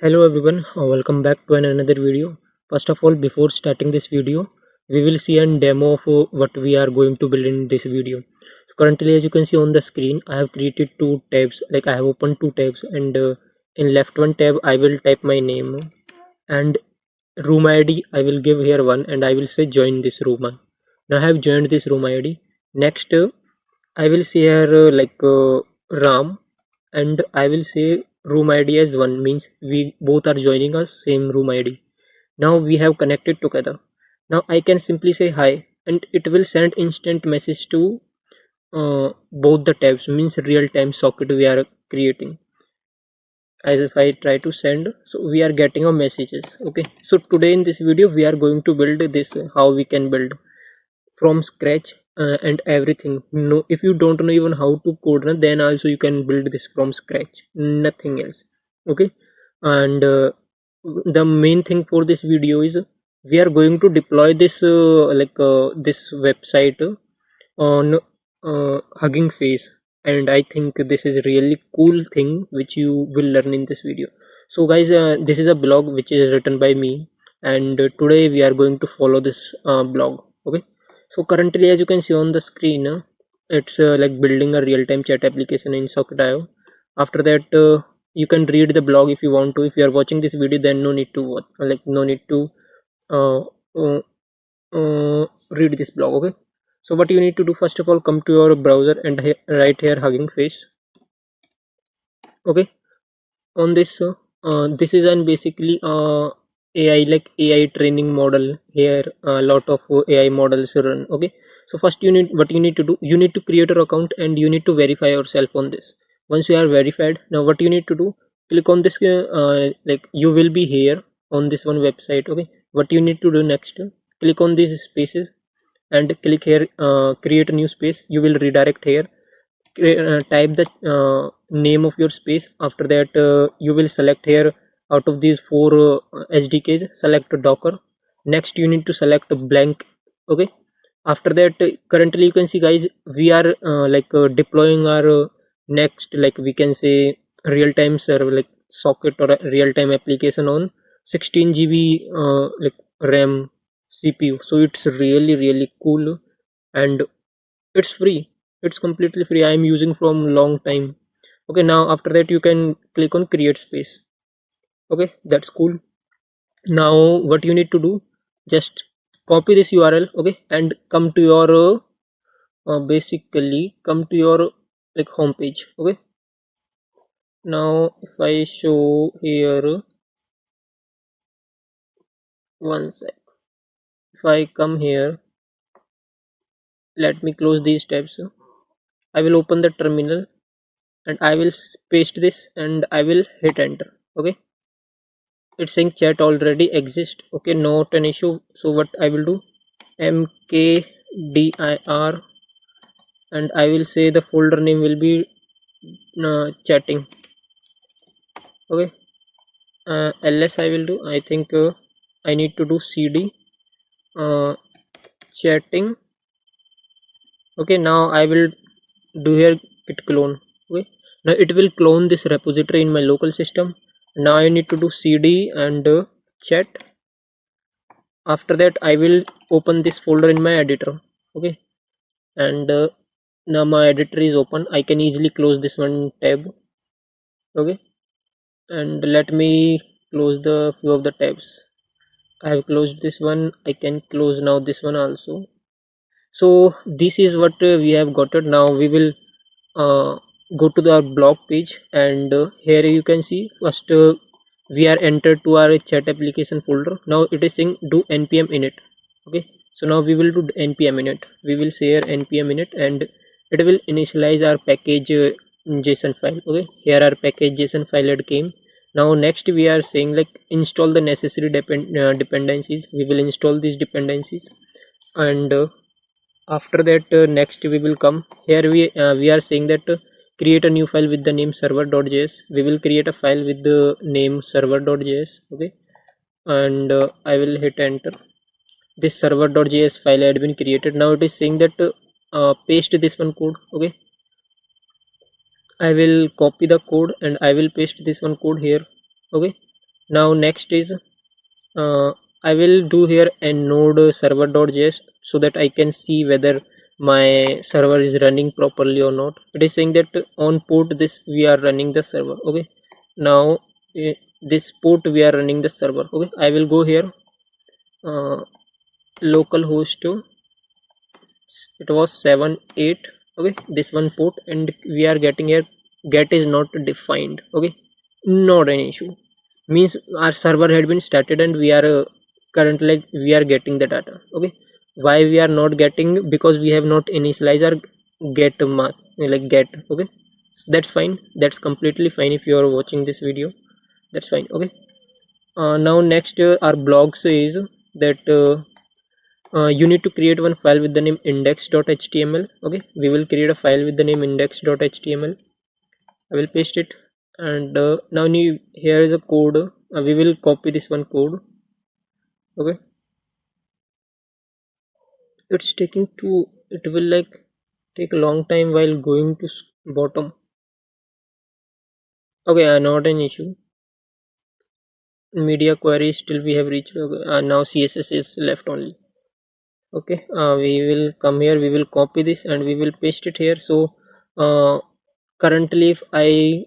Hello everyone, welcome back to another video. First of all, before starting this video, we will see a demo of what we are going to build in this video. So currently, as you can see on the screen, I have created two tabs. Like I have opened two tabs, and in left one tab, I will type my name and room ID. I will give here one, and I will say join this room. Now I have joined this room ID. Next, I will say here Ram, and I will say room ID as one, means we both are joining us same room ID. Now we have connected together. Now I can simply say hi, and it will send instant message to both the tabs, means real time socket we are creating. As if I try to send, so we are getting a messages. Okay, so today in this video we are going to build this, how we can build from scratch and everything. No, if you don't know even how to code, then also you can build this from scratch, nothing else. Okay, and the main thing for this video is we are going to deploy this this website on Hugging Face, and I think this is really cool thing which you will learn in this video. So guys, this is a blog which is written by me, and today we are going to follow this blog. Okay, so currently as you can see on the screen, it's like building a real-time chat application in Socket.io. After that, you can read the blog if you want to. If you are watching this video, then no need to watch, no need to uh, uh, read this blog. Okay, so what you need to do, first of all, come to your browser and write here Hugging Face. Okay, on this, this is an basically AI, like AI training model. Here a lot of AI models run. Okay, so first you need, what you need to do, you need to create your account and you need to verify yourself on this. Once you are verified, now what you need to do, click on this, like you will be here on this one website. Okay, what you need to do next, click on these spaces and click here, create a new space. You will redirect here, type the name of your space. After that, you will select here, out of these four SDKs, select Docker. Next you need to select blank. Okay, after that, currently you can see guys, we are deploying our next, like we can say, real-time server, like socket or a real-time application on 16 GB RAM CPU. So it's really cool, and it's free, it's completely free. I am using from long time. Okay, now after that you can click on create space. Okay, that's cool. Now what you need to do, just copy this URL. Okay, and come to your basically come to your like home page. Okay, now if I show here, one sec, if I come here, let me close these tabs. I will open the terminal and I will paste this and I will hit enter. Okay, it's saying chat already exists. Okay, not an issue. So what I will do, mkdir, and I will say the folder name will be chatting. Okay, ls I will do, I think I need to do cd uh, chatting. Okay, now I will do here git clone. Okay, now it will clone this repository in my local system. Now I need to do cd and chat. After that I will open this folder in my editor. Okay, and now my editor is open. I can easily close this one tab. Okay, and let me close the few of the tabs. I have closed this one. I can close now this one also. So this is what we have got it. Now we will go to the blog page, and here you can see first, we are entered to our chat application folder. Now it is saying do npm init. Okay, so now we will do npm init. We will say here npm init, and it will initialize our package json file. Okay, here our package json file had came. Now next we are saying like install the necessary dependencies. We will install these dependencies, and after that, next we will come here, we are saying that create a new file with the name server.js. We will create a file with the name server.js. Okay, and I will hit enter. This server.js file had been created. Now it is saying that paste this one code. Okay, I will copy the code and I will paste this one code here. Okay, Now next is I will do here a node server.js so that I can see whether my server is running properly or not. It is saying that on port this we are running the server. Okay, now this port we are running the server. Okay, I will go here, localhost, it was 7 8. Okay, this one port, and we are getting here get is not defined. Okay, not an issue, means our server had been started and we are currently like we are getting the data. Okay, why we are not getting? Because we have not initialized our get mark, like get. Okay, so that's fine, that's completely fine. If you are watching this video, that's fine. Okay, now next our blog says that you need to create one file with the name index.html. Okay, we will create a file with the name index.html. I will paste it, and now here is a code. We will copy this one code. Okay, it's taking to, it will like take a long time while going to bottom. Okay, not an issue. Media query still we have reached. Okay, now css is left only. Okay, we will come here, we will copy this and we will paste it here. So currently if I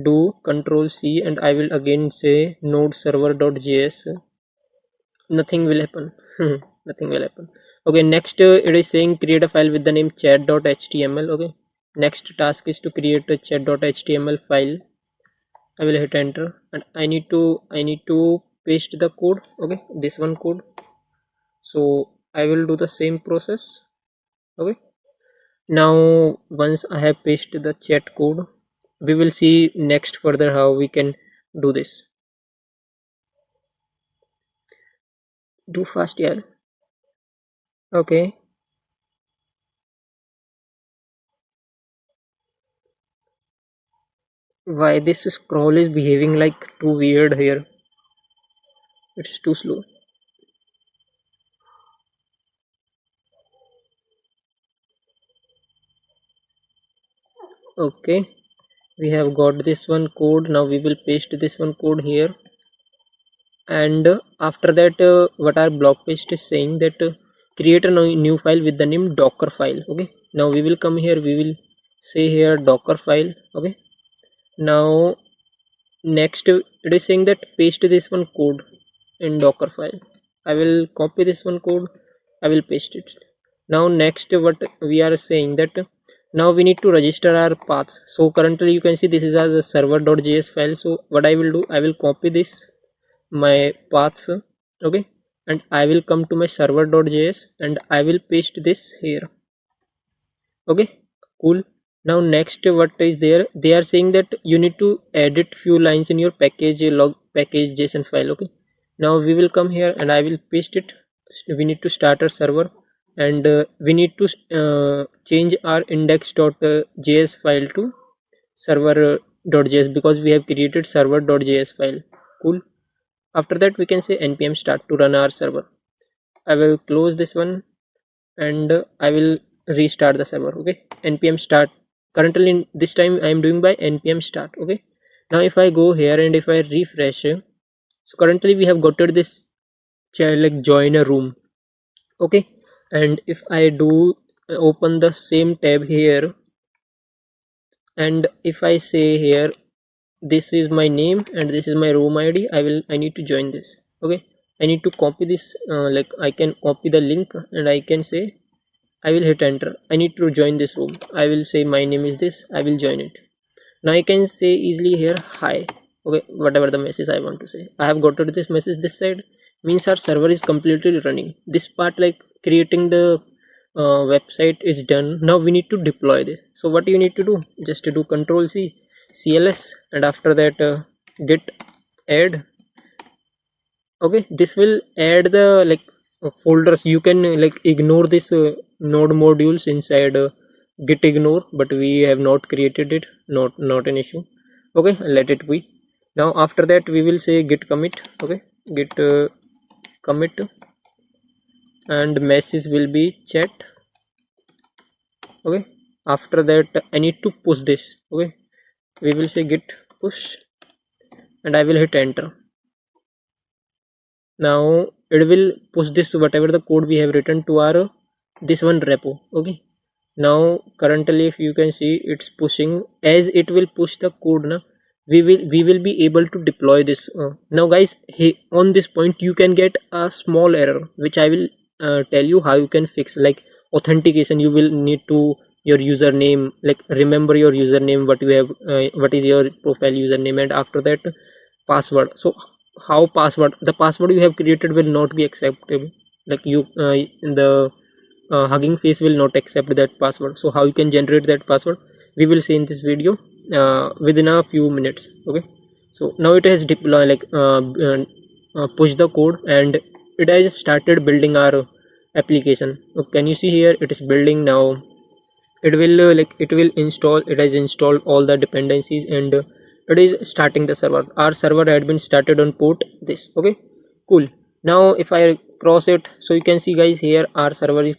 do control C and I will again say node server.js, nothing will happen. Nothing will happen. Okay, next it is saying create a file with the name chat.html. Okay, next task is to create a chat.html file. I will hit enter and I need to paste the code. Okay, this one code. So I will do the same process. Okay, now once I have pasted the chat code, we will see next further how we can do this. Do fast, yeah. Okay, why this scroll is behaving like too weird here? It's too slow. Okay, we have got this one code. Now we will paste this one code here, and after that what our blog post is saying that create a new file with the name docker file. Okay, now we will come here, we will say here docker file. Okay, now next it is saying that paste this one code in docker file. I will copy this one code, I will paste it. Now next what we are saying that now we need to register our paths. So currently you can see this is our server.js file. So what I will do, I will copy this my paths. Okay, and I will come to my server.js and I will paste this here. Okay, cool. Now next what is there, they are saying that you need to edit few lines in your package log package json file. Okay, now we will come here and I will paste it. We need to start our server, and we need to change our index.js file to server.js because we have created server.js file. Cool. After that we can say npm start to run our server. I will close this one and I will restart the server. Okay, npm start. Currently this time I am doing by npm start. Okay, now if I go here and if I refresh, so currently we have got to this like join a room. Okay, and if I do open the same tab here, and if I say here this is my name and this is my room id, I need to join this. Okay, I need to copy this, like I can copy the link and I can say I will hit enter. I need to join this room. I will say my name is this. I will join it. Now I can say easily here hi. Okay, whatever the message I want to say. I have got to this message this side, means our server is completely running. This part like creating the website is done. Now we need to deploy this. So what you need to do? Just to do control C, CLS, and after that git add. Okay, this will add the like folders. You can like ignore this node modules inside git ignore, but we have not created it. Not an issue. Okay, let it be. Now after that we will say git commit. Okay, git commit, and message will be chat. Okay, after that I need to push this. Okay, we will say git push and I will hit enter. Now it will push this whatever the code we have written to our this one repo. Okay, now currently if you can see it's pushing. As it will push the code now, we will be able to deploy this. Now guys, on this point you can get a small error which I will tell you how you can fix. Like authentication, you will need to your username, like remember your username, what you have, what is your profile username, and after that password. So how password, the password you have created will not be acceptable. Like you in the Hugging Face will not accept that password. So how you can generate that password, we will see in this video within a few minutes. Okay, so now it has deployed, like push the code, and it has started building our application. Okay, can you see here it is building now. It will it will install, it has installed all the dependencies, and it is starting the server. Our server had been started on port this. Okay, cool. Now if I cross it, so you can see guys here our server is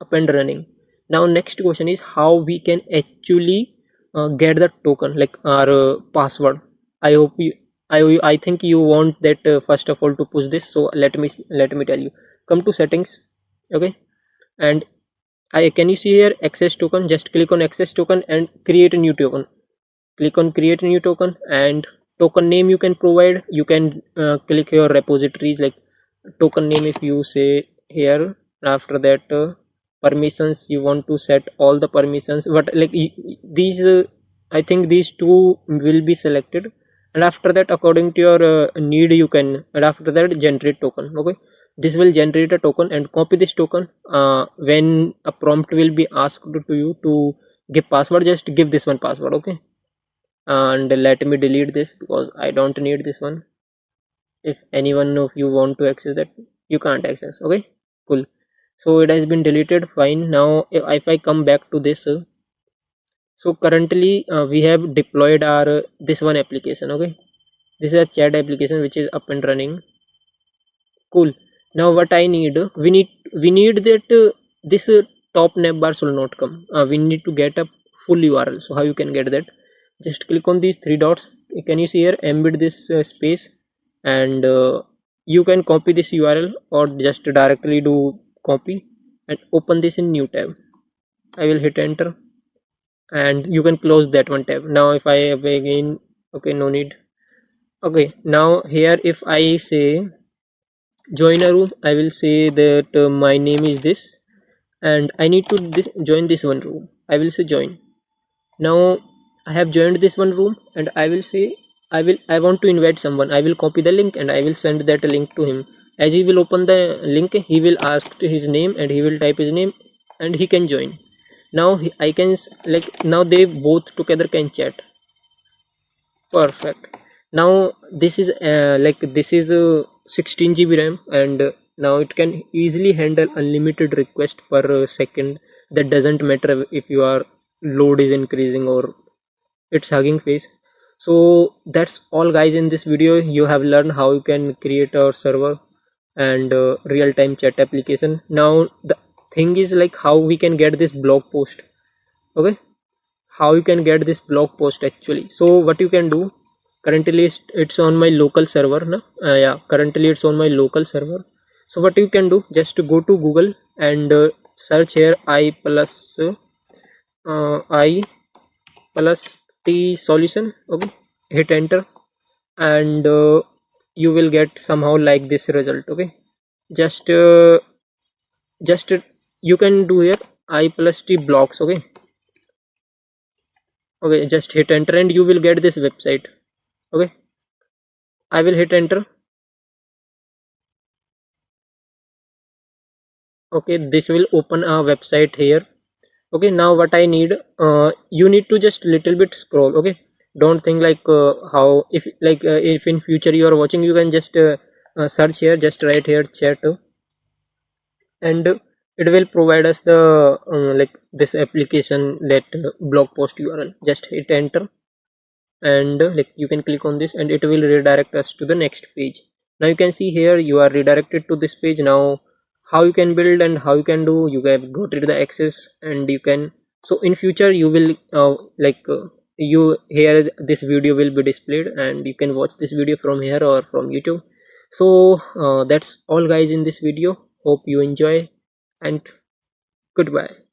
up and running. Now next question is how we can actually get the token, like our password. I hope you, I think you want that first of all to push this. So let me tell you. Come to settings. Okay, and I can you see here access token. Just click on access token and create a new token. Click on create a new token, and token name you can provide. You can click your repositories, like token name if you say here. After that permissions, you want to set all the permissions, but like these I think these two will be selected, and after that according to your need you can, and after that generate token. Okay, this will generate a token, and copy this token. When a prompt will be asked to you to give password, just give this one password. Okay, and let me delete this because I don't need this one. If anyone of you want to access that, you can't access. Okay, cool. So it has been deleted. Fine. Now if I come back to this, so currently we have deployed our this one application. Okay, this is a chat application which is up and running. Cool. Now what I need, we need that this top navbar should not come. We need to get a full URL. So how you can get that? Just click on these three dots. Can you see here, embed this space, and you can copy this URL or just directly do copy and open this in new tab. I will hit enter, and you can close that one tab. Now if I again, okay, no need. Okay, now here if I say join a room, I will say that my name is this, and I need to join this one room. I will say join. Now I have joined this one room, and I will say I want to invite someone. I will copy the link and I will send that link to him. As he will open the link, he will ask his name and he will type his name and he can join. Now I can like now they both together can chat. Perfect. Now this is this is 16 GB RAM, and now it can easily handle unlimited request per second. That doesn't matter if your load is increasing or it's Hugging Face. So that's all guys. In this video you have learned how you can create a server and real-time chat application. Now the thing is like how we can get this blog post. Okay, how you can get this blog post actually. So what you can do, currently it's on my local server no? Yeah, currently it's on my local server. So what you can do, just to go to Google and search here I plus T solution. Okay, hit enter, and you will get somehow like this result. Okay, just you can do here I plus T blocks. Okay, okay, just hit enter and you will get this website. Okay, I will hit enter. Okay, this will open a website here. Okay, now what I need, you need to just little bit scroll. Okay, don't think like how if in future you are watching, you can just search here, just write here chat, and it will provide us the this application, that blog post URL. Just hit enter, and you can click on this and it will redirect us to the next page. Now you can see here you are redirected to this page. Now how you can build and how you can do, you have got it the access, and you can, so in future you will you here this video will be displayed and you can watch this video from here or from YouTube. So that's all guys in this video. Hope you enjoy, and goodbye.